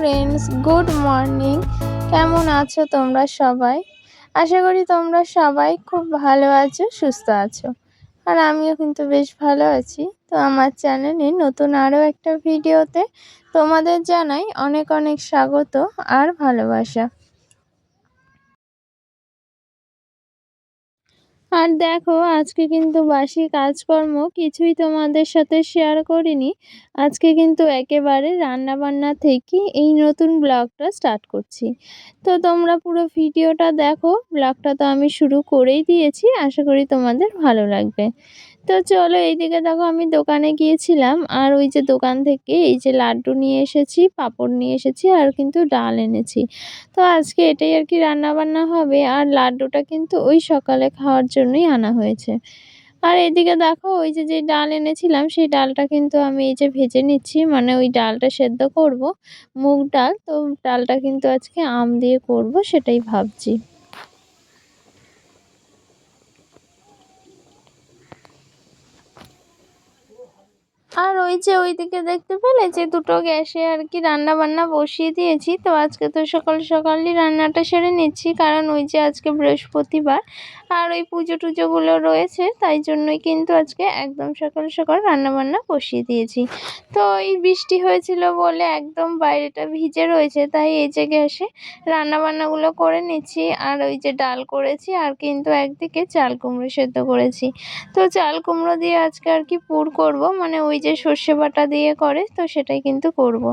Friends, good morning. কেমন আছো তোমরা সবাই? আশা করি তোমরা সবাই খুব ভালো আছো, সুস্থ আছো। আর আমিও কিন্তু বেশ ভালো আছি। তো আমার চ্যানেলে নতুন আরও একটা ভিডিওতে তোমাদের জানাই অনেক অনেক স্বাগত আর ভালোবাসা। আর দেখো, আজকে কিন্তু বাসি কাজকর্ম কিছুই তোমাদের সাথে শেয়ার করিনি। আজকে কিন্তু একেবারে রান্নাবান্না থেকে এই নতুন ব্লগটা স্টার্ট করছি। তো তোমরা পুরো ভিডিওটা দেখো। ব্লগটা তো আমি শুরু করেই দিয়েছি, আশা করি তোমাদের ভালো লাগবে। তো চলো, এইদিকে দেখো আমি দোকানে গিয়েছিলাম, আর ওই যে দোকান থেকে এই যে লাড্ডু নিয়ে এসেছি, পাঁপড় নিয়ে এসেছি, আর কিন্তু ডাল এনেছি। তো আজকে এটাই আর কি রান্না বান্না হবে। আর লাড্ডুটা কিন্তু ওই সকালে খাওয়ার জন্যই আনা হয়েছে। আর এদিকে দেখো, ওই যে যে ডাল এনেছিলাম সেই ডালটা কিন্তু আমি এই যে ভেজে নিচ্ছি, মানে ওই ডালটা সেদ্ধ করব, মুগ ডাল। তো ডালটা কিন্তু আজকে আম দিয়ে করব, সেটাই ভাবছি। আর ওই যে ওইদিকে দেখতে পেলে যে দুটো গ্যাসে আর কি রান্না বান্না বসিয়ে দিয়েছি। তো আজকে তো সকাল সকালই রান্নাটা সেরে নিচ্ছি, কারণ ওই যে আজকে বৃহস্পতিবার আর ওই পুজো টুজোগুলো রয়েছে, তাই জন্যই কিন্তু আজকে একদম সকাল সকাল রান্না বান্না বসিয়ে দিয়েছি। তো এই বৃষ্টি হয়েছিল বলে একদম বাইরেটা ভিজে রয়েছে, তাই এই যে গ্যাসে রান্না বান্নাগুলো করে নিচ্ছি। আর ওই যে ডাল করেছি, আর কিন্তু একদিকে চাল কুমড়ো সেদ্ধ করেছি। তো চাল কুমড়ো দিয়ে আজকে আর কি পুর করব, মানে ওই যে সর্ষে বাটা দিয়ে করে, তো সেটাই কিন্তু করব।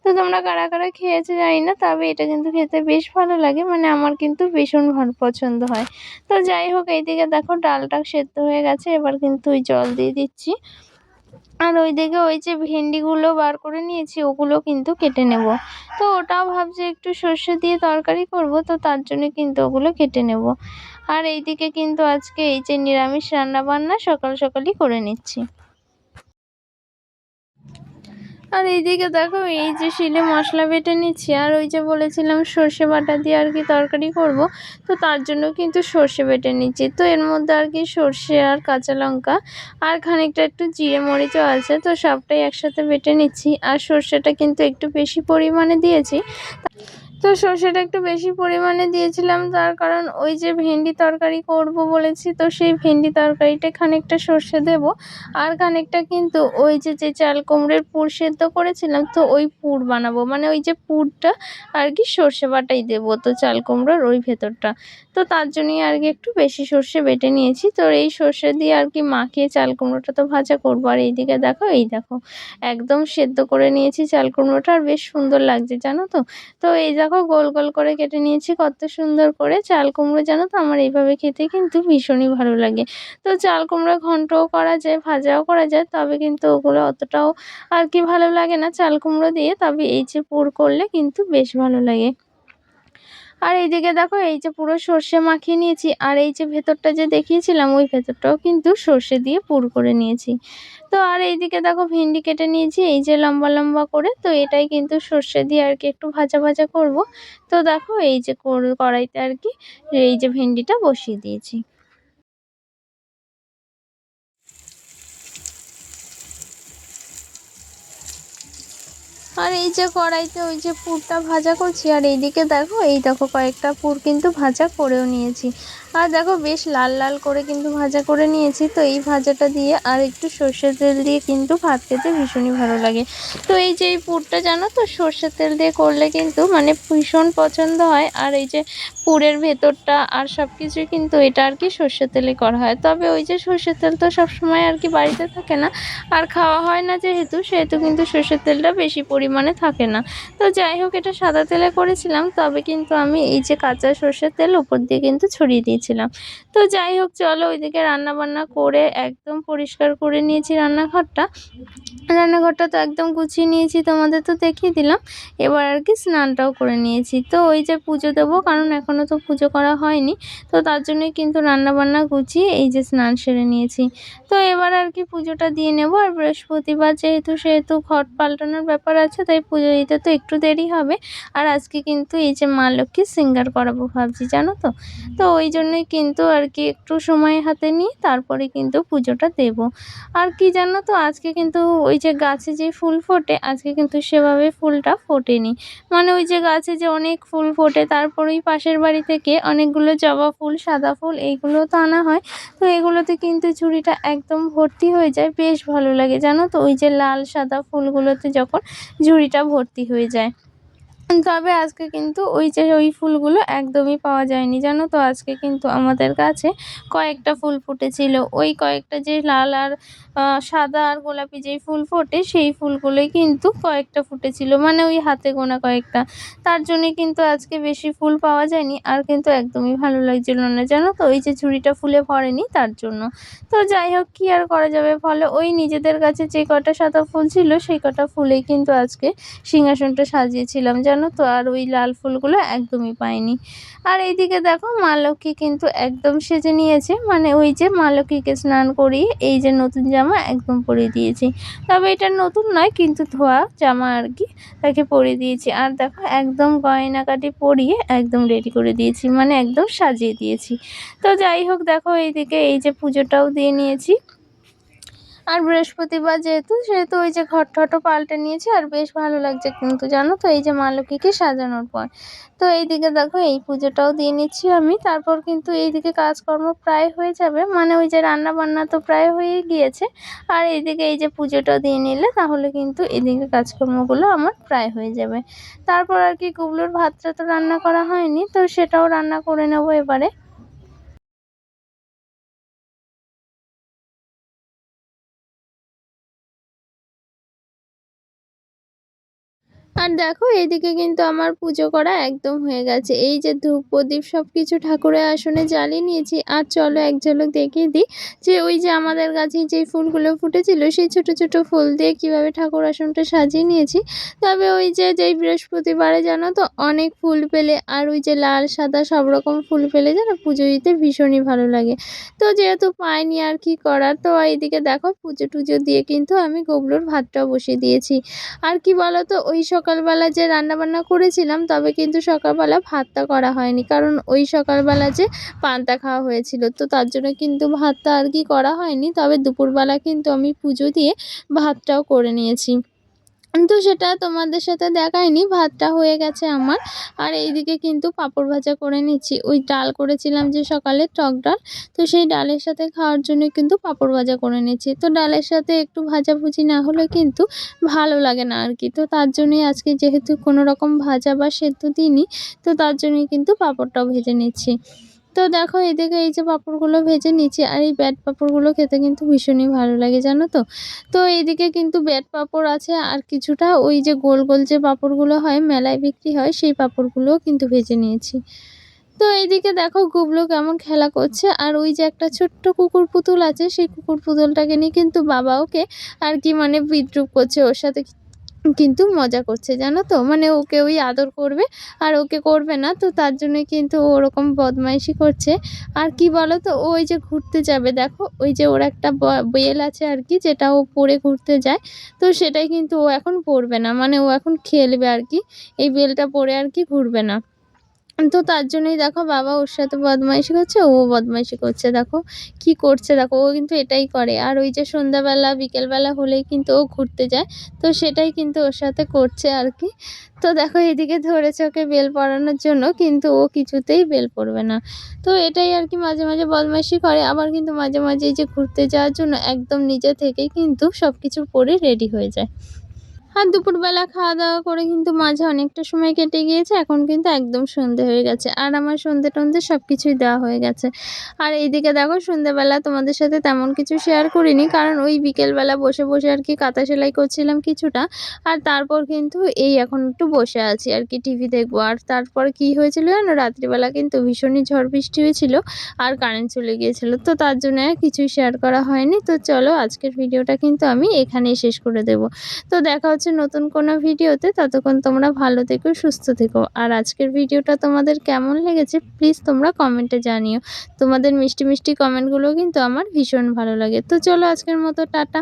তো তোমরা কারা কারা খেয়েছো জানি না, তবে এটা কিন্তু খেতে বেশ ভালো লাগে, মানে আমার কিন্তু ভীষণ ভালো পছন্দ হয়। তো যাই হোক, এইদিকে দেখো ডালটা সেদ্ধ হয়ে গেছে, এবার কিন্তু ওই জল দিয়ে দিচ্ছি। আর ওইদিকে ওই যে ভেন্ডিগুলো বার করে নিয়েছি, ওগুলো কিন্তু কেটে নেব। তো ওটাও ভাবছি একটু সর্ষে দিয়ে তরকারি করব, তো তার জন্য কিন্তু ওগুলো কেটে নেব। আর এইদিকে কিন্তু আজকে এই যে নিরামিষ রান্না বান্না সকাল সকালই করে নিচ্ছি। আর এইদিকে দেখো, এই যে শিলে মশলা বেটে নিচ্ছি, আর ওই যে বলেছিলাম সর্ষে বাটা দিয়ে আর কি তরকারি করব, তো তার জন্য কিন্তু সর্ষে বেটে নিচ্ছি। তো এর মধ্যে আর কি সর্ষে আর কাঁচা লঙ্কা আর খানিকটা একটু জিরে মরিচও আছে, তো সবটাই একসাথে বেটে নিচ্ছি। আর সর্ষেটা কিন্তু একটু বেশি পরিমাণে দিয়েছি। তো সর্ষেটা একটু বেশি পরিমাণে দিয়েছিলাম, তার কারণ ওই যে ভেন্ডি তরকারি করব বলেছি, তো সেই ভেন্ডি তরকারিতে খানিকটা সর্ষে দেব, আর খানিকটা কিন্তু ওই যে যে চাল কুমড়োর পুর সেদ্ধ করেছিলাম, তো ওই পুর বানাবো, মানে ওই যে পুরটা আর কি সর্ষে বাটাই দেবো, তো চাল কুমড়োর ওই ভেতরটা। তো তার জন্যই আর কি একটু বেশি সর্ষে বেটে নিয়েছি। তো এই সর্ষে দিয়ে আর কি মাখিয়ে চাল কুমড়োটা তো ভাজা করবো। আর এইদিকে দেখো, এই দেখো একদম সেদ্ধ করে নিয়েছি চাল কুমড়োটা, আর বেশ সুন্দর লাগছে জানো তো। তো এই দেখো গোল গোল করে কেটে নিয়েছি কত সুন্দর করে। চাল কুমড়ো জানো তো আমার এইভাবে খেতে কিন্তু ভীষণই ভালো লাগে। তো চাল কুমড়ো ঘন্টও করা যায়, ভাজাও করা যায়, তবে কিন্তু ওগুলো অতটাও আর কি ভালো লাগে না চাল কুমড়ো দিয়ে, তবে এই যে পুর করলে কিন্তু বেশ ভালো লাগে। আর এইদিকে দেখো, এই যে পুরো সর্ষে মাখিয়ে নিয়েছি, আর এই যে ভেতরটা যে দেখিয়েছিলাম ওই ভেতরটাও কিন্তু সর্ষে দিয়ে পুর করে নিয়েছি। তো আর এইদিকে দেখো ভেন্ডি কেটে নিয়েছি এই যে লম্বা লম্বা করে, তো এটাই কিন্তু সর্ষে দিয়ে আর কি একটু ভাজা ভাজা করব। তো দেখো এই যে কড়াইতে আর কি এই যে ভেন্ডিটা বসিয়ে দিয়েছি। আর এই যে কড়াইতে ওই যে পুরটা ভাজা করছি, আর এইদিকে দেখো এই দেখো কয়েকটা পুর কিন্তু ভাজা করেও নিয়েছি। আর দেখো বেশ লাল লাল করে কিন্তু ভাজা করে নিয়েছি। তো এই ভাজাটা দিয়ে আর একটু সর্ষের তেল দিয়ে কিন্তু ভাত খেতে ভীষণই ভালো লাগে। তো এই যে এই পুরটা জানো তো সর্ষের তেল দিয়ে করলে কিন্তু মানে ভীষণ পছন্দ হয়। আর এই যে পুরের ভেতরটা আর সব কিছুই কিন্তু এটা আর কি সর্ষের তেলে করা হয়, তবে ওই যে সর্ষের তেল তো সবসময় আর কি বাড়িতে থাকে না, আর খাওয়া হয় না যেহেতু, সেহেতু কিন্তু সর্ষের তেলটা বেশি পরিমাণে থাকে না। তো যাই হোক, এটা সাদা তেলে করেছিলাম, তবে কিন্তু আমি এই যে কাঁচা সর্ষের তেল উপর দিয়ে কিন্তু ছড়িয়ে দিয়েছিলাম। তো যাই হোক চলো, ওইদিকে রান্না বান্না করে একদম পরিষ্কার করে নিয়েছি রান্নাঘরটা। রান্নাঘরটা তো একদম গুছিয়ে নিয়েছি, তোমাদের তো দেখিয়ে দিলাম। এবার আর কি স্নানটাও করে নিয়েছি। তো ওই যে পুজো দেবো, কারণ এখনও তো পুজো করা হয়নি, তো তার জন্যই কিন্তু রান্না বান্না গুছিয়ে এই যে স্নান সেরে নিয়েছি। তো এবার আর কি পুজোটা দিয়ে নেব। আর বৃহস্পতিবার যেহেতু, সেহেতু ঘট পাল্টানোর ব্যাপার আছে, তাই পুজো দিতে তো একটু দেরি হবে। আর আজকে কিন্তু এই যে মা লক্ষ্মীর সিঙ্গার করাবো ভাবছি জানো তো। তো ওই জন্য জন্যই কিন্তু আর কি একটু সময় হাতে নিয়ে তারপরে কিন্তু পুজোটা দেব। আর কি জানো তো, আজকে কিন্তু ওই যে গাছে যে ফুল ফোটে, আজকে কিন্তু সেভাবে ফুলটা ফোটেনি। মানে ওই যে গাছে যে অনেক ফুল ফোটে, তারপরেই পাশের বাড়ি থেকে অনেকগুলো জবা ফুল, সাদা ফুল এইগুলো তো আনা হয়। তো এগুলোতে কিন্তু ঝুড়িটা একদম ভর্তি হয়ে যায়, বেশ ভালো লাগে জানো তো, ওই যে লাল সাদা ফুলগুলোতে যখন ঝুড়িটা ভর্তি হয়ে যায়। তবে আজকে কিন্তু ওই যে ওই ফুলগুলো একদমই পাওয়া যায়নি জানো তো। আজকে কিন্তু আমাদের গাছে কয়েকটা ফুল ফুটেছিল, ওই কয়েকটা যে লাল আর সাদা আর গোলাপি যেই ফুল ফোটে সেই ফুলগুলোই কিন্তু কয়েকটা ফুটেছিল, মানে ওই হাতে গোনা কয়েকটা। তার জন্য কিন্তু আজকে বেশি ফুল পাওয়া যায়নি, আর কিন্তু একদমই ভালো লাগছিল না জানো তো, ওই যে ঝুড়িটা ফুলে ভরেনি তার জন্য। তো যাই হোক, কি আর করা যাবে, ফলে ওই নিজেদের কাছে যে কটা সাদা ফুল ছিল সেই কটা ফুলেই কিন্তু আজকে সিংহাসনটা সাজিয়েছিলাম জানো তো। আর ওই লাল ফুলগুলো একদমই পাইনি। আর এইদিকে দেখো মা লক্ষ্মী কিন্তু একদম সেজে নিয়েছে, মানে ওই যে মা লক্ষ্মীকে স্নান করিয়ে এই যে নতুন জামা একদম পরিয়ে দিয়েছি। তবে এটা নতুন নয়, কিন্তু ধোয়া জামা আর কি তাকে পরিয়ে দিয়েছি। আর দেখো একদম গয়নাকাটি পরিয়ে একদম রেডি করে দিয়েছি, মানে একদম সাজিয়ে দিয়েছি। তো যাই হোক দেখো, এইদিকে এই যে পুজোটাও দিয়ে নিয়েছি। আর বৃহস্পতিবার যেহেতু, সেহেতু ওই যে ঘর টরও পাল্টে নিয়েছি, আর বেশ ভালো লাগছে কিন্তু জানো তো এই যে মা লক্ষ্মীকে সাজানোর পর। তো এইদিকে দেখো এই পুজোটাও দিয়ে নিচ্ছি আমি, তারপর কিন্তু এইদিকে কাজকর্ম প্রায় হয়ে যাবে, মানে ওই যে রান্না বান্না তো প্রায় হয়েই গিয়েছে। আর এইদিকে এই যে পুজোটাও দিয়ে নিলে তাহলে কিন্তু এদিকে কাজকর্মগুলো আমার প্রায় হয়ে যাবে। তারপর আর কি গুবলুর ভাতটা তো রান্না করা হয়নি, তো সেটাও রান্না করে নেবো এবারে। আর দেখো এইদিকে কিন্তু আমার পুজো করা একদম হয়ে গেছে। এই যে ধূপ প্রদীপ সব কিছু ঠাকুরের আসনে জ্বালিয়ে নিয়েছি। আর চলো এক ঝলক দেখিয়ে দিই যে ওই যে আমাদের গাছে যে ফুলগুলো ফুটেছিল সেই ছোট ছোট ফুল দিয়ে কিভাবে ঠাকুর আসনটা সাজিয়ে নিয়েছি। তবে ওই যে যেই বৃহস্পতিবারে জানো তো অনেক ফুল পেলে, আর ওই যে লাল সাদা সব রকম ফুল পেলে যেন পুজো দিতে ভীষণই ভালো লাগে। তো যেহেতু পাইনি আর কি করার, তো এইদিকে দেখো পুজো টুজো দিয়ে কিন্তু আমি গবলুর ভাতটাও বসিয়ে দিয়েছি। আর কি বলতো, ওই সকালবেলা যে রান্নাবান্না করেছিলাম, তবে কিন্তু সকালবেলা ভাতটা করা হয়নি, কারণ ওই সকালবেলা যে পান্তা খাওয়া হয়েছিল, তো তার জন্য কিন্তু ভাতটা আর কি করা হয়নি। তবে দুপুরবেলা কিন্তু আমি পুজো দিয়ে ভাতটাও করে নিয়েছি, তো সেটা তোমাদের সাথে দেখাইনি। ভাতটা হয়ে গেছে আমার। আর এইদিকে কিন্তু পাঁপড় ভাজা করে নিচ্ছি, ওই ডাল করেছিলাম যে সকালে টক ডাল, তো সেই ডালের সাথে খাওয়ার জন্য কিন্তু পাঁপড় ভাজা করে নিচ্ছি। তো ডালের সাথে একটু ভাজাভুজি না হলে কিন্তু ভালো লাগে না আর কি, তো তার জন্যই আজকে যেহেতু কোনো রকম ভাজা বা সেদ্ধ দিইনি, তো তার জন্যই কিন্তু পাঁপড়টাও ভেজে নিচ্ছি। তো দেখো এদিকে এই যে পাঁপড়গুলো ভেজে নিচ্ছি, আর এই ব্যাট পাঁপড়গুলো খেতে কিন্তু ভীষণই ভালো লাগে জানো তো। তো এইদিকে কিন্তু ব্যাট পাঁপড় আছে, আর কিছুটা ওই যে গোল গোল যে পাঁপড়গুলো হয় মেলায় বিক্রি হয় সেই পাঁপড়গুলোও কিন্তু ভেজে নিয়েছি। তো এইদিকে দেখো গুবলু কেমন খেলা করছে, আর ওই যে একটা ছোট্ট কুকুর পুতুল আছে, সেই কুকুর পুতুলটাকে নিয়ে কিন্তু বাবা ওকে আর কি মানে বিদ্রূপ করছে, ওর সাথে কিন্তু মজা করছে জানো তো, মানে ওকে ওই আদর করবে আর ওকে করবে না, তো তার জন্য কিন্তু ও ওরকম বদমাইশি করছে। আর কি বলো তো, ও ওই যে ঘুরতে যাবে, দেখো ওই যে ওর একটা বেল আছে আর কি, যেটা ও পরে ঘুরতে যায়, তো সেটাই কিন্তু ও এখন পরবে না, মানে ও এখন খেলবে আর কি, এই বেলটা পরে আর কি ঘুরবে না। তো তার জন্যই দেখো বাবা ওর সাথে বদমাইশি করছে, ও বদমাইশি করছে, দেখো কি করছে, দেখো ও কিন্তু এটাই করে। আর ওই যে সন্ধ্যাবেলা বিকেলবেলা হলেই কিন্তু ও ঘুরতে যায়, তো সেটাই কিন্তু ওর সাথে করছে আর কি। তো দেখো এদিকে ধরেছে ওকে বেল পরানোর জন্য, কিন্তু ও কিছুতেই বেল পরবে না। তো এটাই আর কি, মাঝে মাঝে বদমাইশি করে, আবার কিন্তু মাঝে মাঝে এই যে ঘুরতে যাওয়ার জন্য একদম নিজে থেকেই কিন্তু সব কিছু পরে রেডি হয়ে যায়। আর দুপুরবেলা খাওয়া দাওয়া করে কিন্তু মাঝে অনেকটা সময় কেটে গিয়েছে, এখন কিন্তু একদম সন্ধে হয়ে গেছে, আর আমার সন্ধে টন্ধে সব কিছুই দেওয়া হয়ে গেছে। আর এইদিকে দেখো সন্ধেবেলা তোমাদের সাথে তেমন কিছু শেয়ার করিনি, কারণ ওই বিকেলবেলা বসে বসে আর কি কাঁথা সেলাই করছিলাম কিছুটা। আর তারপর কিন্তু এই এখন একটু বসে আছি আর কি, টিভি দেখবো। আর তারপর কি হয়েছিল জানো, রাত্রিবেলা কিন্তু ভীষণই ঝড় বৃষ্টি হয়েছিল, আর কারেন্ট চলে গিয়েছিল, তো তার জন্য আর কিছুই শেয়ার করা হয়নি। তো চলো আজকের ভিডিওটা কিন্তু আমি এখানেই শেষ করে দেবো। তো দেখা হচ্ছে নতুন কোনো ভিডিওতে, ততক্ষণ তোমরা ভালো থেকো, সুস্থ থেকো। আর আজকের ভিডিওটা তোমাদের কেমন লেগেছে প্লিজ তোমরা কমেন্টে জানিও। তোমাদের মিষ্টি মিষ্টি কমেন্টগুলো কিন্তু আমার ভীষণ ভালো লাগে। তো চলো আজকের মতো টাটা।